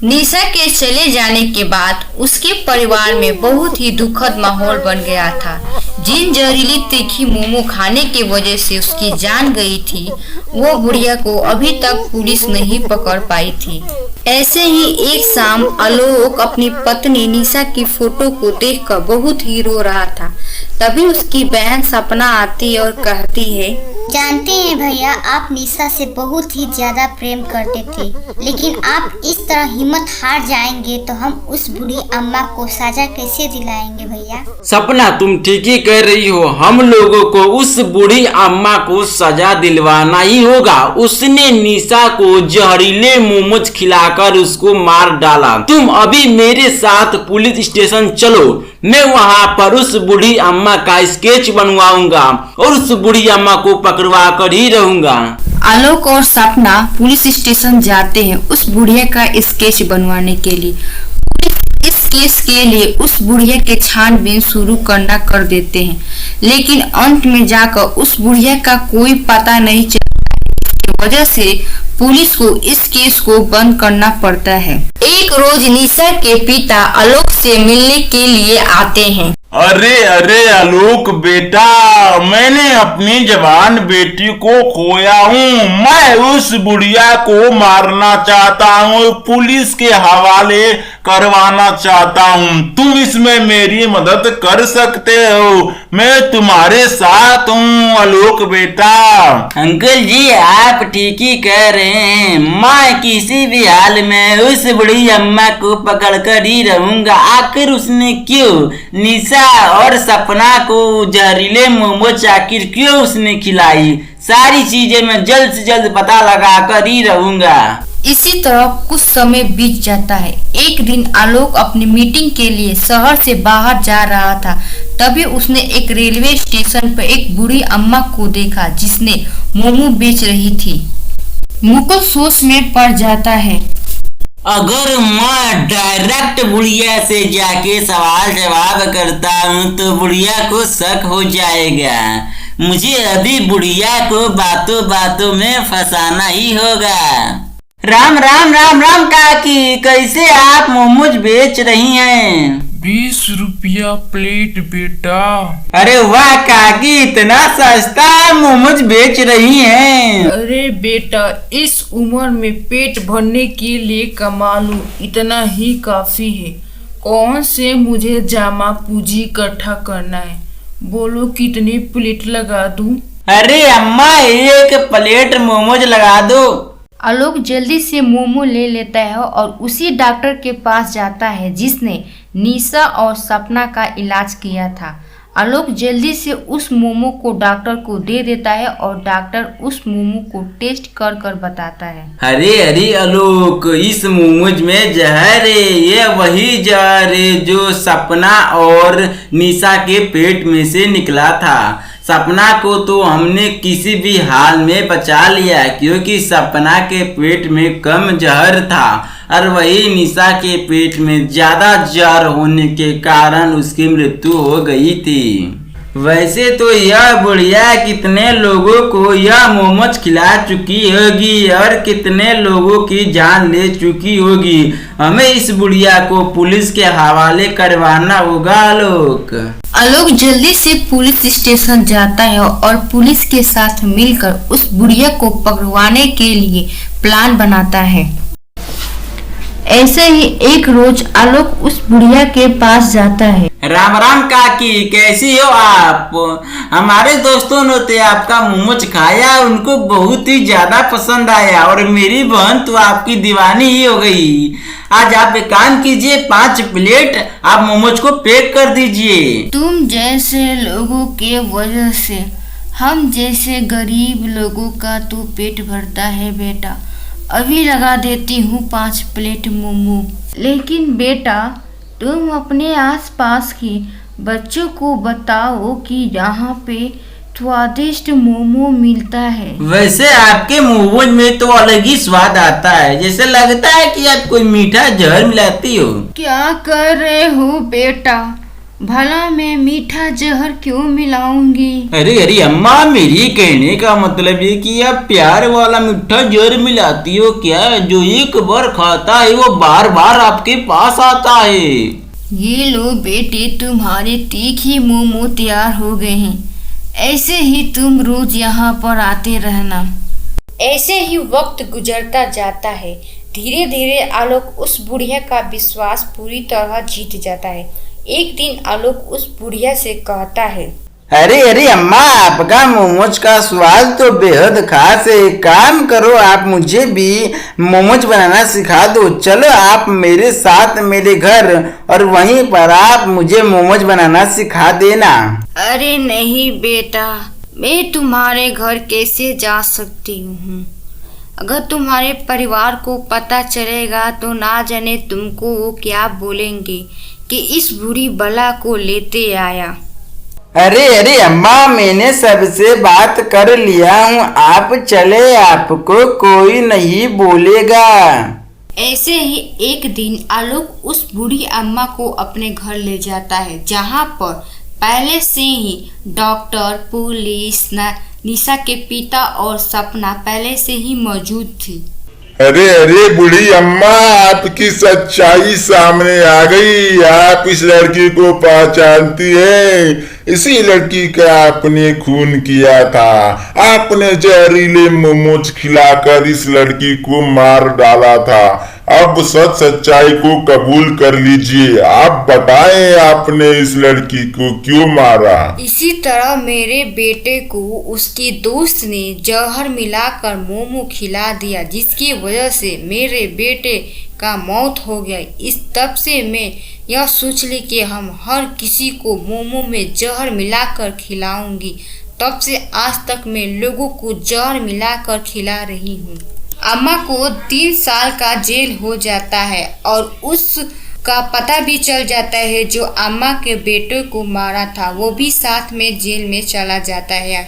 निशा के चले जाने के बाद उसके परिवार में बहुत ही दुखद माहौल बन गया था। जिन जहरीली तीखी मोमो खाने की वजह से उसकी जान गई थी, वो बुढ़िया को अभी तक पुलिस नहीं पकड़ पाई थी। ऐसे ही एक शाम आलोक अपनी पत्नी निशा की फोटो को देखकर बहुत ही रो रहा था। तभी उसकी बहन सपना आती और कहती है, जानते हैं भैया, आप निशा से बहुत ही ज्यादा प्रेम करते थे, लेकिन आप इस तरह हिम्मत हार जाएंगे तो हम उस बूढ़ी अम्मा को सजा कैसे दिलाएंगे भैया। सपना, तुम ठीक ही कह रही हो। हम लोगों को उस बूढ़ी अम्मा को सजा दिलवाना ही होगा। उसने निशा को जहरीले मोमोज खिलाकर उसको मार डाला। तुम अभी मेरे साथ पुलिस स्टेशन चलो, मैं वहाँ पर उस बूढ़ी अम्मा का स्केच बनवाऊंगा और उस बूढ़ी अम्मा को पकड़वा कर ही रहूंगा। आलोक और सपना पुलिस स्टेशन जाते हैं उस बुढ़िया का स्केच बनवाने के लिए। इस केस के लिए उस बुढ़िया के छानबीन शुरू करना कर देते हैं, लेकिन अंत में जाकर उस बुढ़िया का कोई पता नहीं चला। इसकी वजह से पुलिस को इस केस को बंद करना पड़ता है। एक रोज निशा के पिता आलोक से मिलने के लिए आते हैं। अरे अरे आलोक बेटा, मैंने अपनी जवान बेटी को खोया हूँ। मैं उस बुढ़िया को मारना चाहता हूँ, पुलिस के हवाले करवाना चाहता हूँ। तुम इसमें मेरी मदद कर सकते हो, मैं तुम्हारे साथ हूँ आलोक बेटा। अंकल जी, आप ठीक ही कह रहे हैं। मैं किसी भी हाल में उस बूढ़ी अम्मा को पकड़ कर ही रहूंगा। आखिर उसने क्यों निशा और सपना को जहरीले मोमोज आखिर क्यों उसने खिलाई, सारी चीजें मैं जल्द से जल्द पता लगा कर ही रहूंगा। इसी तरह कुछ समय बीत जाता है। एक दिन आलोक अपनी मीटिंग के लिए शहर से बाहर जा रहा था। तभी उसने एक रेलवे स्टेशन पर एक बूढ़ी अम्मा को देखा जिसने मोमो बेच रही थी। मुकुल सोच में पड़ जाता है, अगर मैं डायरेक्ट बुढ़िया से जाके सवाल जवाब करता हूँ तो बुढ़िया को शक हो जाएगा। मुझे अभी बुढ़िया को बातों बातों में फंसाना ही होगा। राम राम राम राम काकी, कैसे आप मोमोज बेच रही हैं? 20 रुपया प्लेट बेटा। अरे वाह काकी, इतना सस्ता मोमोज बेच रही हैं। अरे बेटा, इस उम्र में पेट भरने के लिए कमा लूं, इतना ही काफी है। कौन से मुझे जामा पूंजी इकट्ठा करना है, बोलो कितनी प्लेट लगा दूं? अरे अम्मा, एक प्लेट मोमोज लगा दो। आलोक जल्दी से मोमो ले लेता है और उसी डॉक्टर के पास जाता है जिसने निशा और सपना का इलाज किया था। आलोक जल्दी से उस मोमो को डॉक्टर को दे देता है और डॉक्टर उस मोमो को टेस्ट कर कर बताता है। अरे अरे आलोक, इस मोमोज में जहर है। ये वही जहर है जो सपना और निशा के पेट में से निकला था। सपना को तो हमने किसी भी हाल में बचा लिया क्योंकि सपना के पेट में कम जहर था और वही निशा के पेट में ज्यादा जहर होने के कारण उसकी मृत्यु हो गई थी। वैसे तो यह बुढ़िया कितने लोगों को यह मोमोज खिला चुकी होगी और कितने लोगों की जान ले चुकी होगी। हमें इस बुढ़िया को पुलिस के हवाले करवाना होगा। आलोक जल्दी से पुलिस स्टेशन जाता है और पुलिस के साथ मिलकर उस बुढ़िया को पकड़वाने के लिए प्लान बनाता है। ऐसे ही एक रोज आलोक उस बुढ़िया के पास जाता है। राम राम काकी, कैसी हो आप? हमारे दोस्तों ने तो आपका मोमोज खाया, उनको बहुत ही ज्यादा पसंद आया और मेरी बहन तो आपकी दीवानी ही हो गई। आज आप एक काम कीजिए, 5 प्लेट आप मोमोज को पैक कर दीजिए। तुम जैसे लोगों के वजह से हम जैसे गरीब लोगों का तो पेट भरता है बेटा। अभी लगा देती हूँ 5 प्लेट मोमो। लेकिन बेटा, तुम अपने आसपास के बच्चों को बताओ कि यहाँ पे स्वादिष्ट मोमो मिलता है। वैसे आपके मोमोज में तो अलग ही स्वाद आता है, जैसे लगता है कि आप कोई मीठा जहर मिलाती हो। क्या कर रहे हो बेटा? भला मैं मीठा जहर क्यों मिलाऊंगी? अरे अरे अम्मा, मेरी कहने का मतलब है कि आप प्यार वाला मीठा जहर मिलाती हो क्या? जो एक बार खाता है वो बार बार आपके पास आता है। ये लो बेटे, तुम्हारे तीखे मोमो तैयार हो गए हैं। ऐसे ही तुम रोज यहाँ पर आते रहना। ऐसे ही वक्त गुजरता जाता है। धीरे धीरे आलोक उस बुढ़िया का विश्वास पूरी तरह जीत जाता है। एक दिन आलोक उस बुढ़िया से कहता है, अरे अरे अम्मा, आपका मोमोज का स्वाद तो बेहद खास है। एक काम करो, आप मुझे भी मोमोज बनाना सिखा दो। चलो आप मेरे साथ मेरे घर, और वहीं पर आप मुझे मोमोज बनाना सिखा देना। अरे नहीं बेटा, मैं तुम्हारे घर कैसे जा सकती हूँ? अगर तुम्हारे परिवार को पता चलेगा तो ना जाने तुमको वो क्या बोलेंगे कि इस बुरी बला को लेते आया। अरे अरे अम्मा, मैंने सबसे बात कर लिया हूँ, आप चले, आपको कोई नहीं बोलेगा। ऐसे ही एक दिन आलोक उस बूढ़ी अम्मा को अपने घर ले जाता है, जहाँ पर पहले से ही डॉक्टर, पुलिस, निशा के पिता और सपना पहले से ही मौजूद थी। अरे अरे बूढ़ी अम्मा, आपकी सच्चाई सामने आ गई। आप इस लड़की को पहचानती हैं? इसी लड़की का आपने खून किया था। आपने जहरीले मोमोज खिलाकर इस लड़की को मार डाला था। अब सच्चाई को कबूल कर लीजिए। आप बताएं, आपने इस लड़की को क्यों मारा? इसी तरह मेरे बेटे को उसके दोस्त ने जहर मिलाकर मोमो खिला दिया, जिसकी वजह से मेरे बेटे का मौत हो गया। इस तब से मैं यह सोच ली कि हम हर किसी को मोमो में जहर मिलाकर खिलाऊंगी। तब से आज तक मैं लोगों को जहर मिलाकर खिला रही हूँ। अम्मा को 3 साल का जेल हो जाता है और उसका पता भी चल जाता है। जो अम्मा के बेटे को मारा था वो भी साथ में जेल में चला जाता है।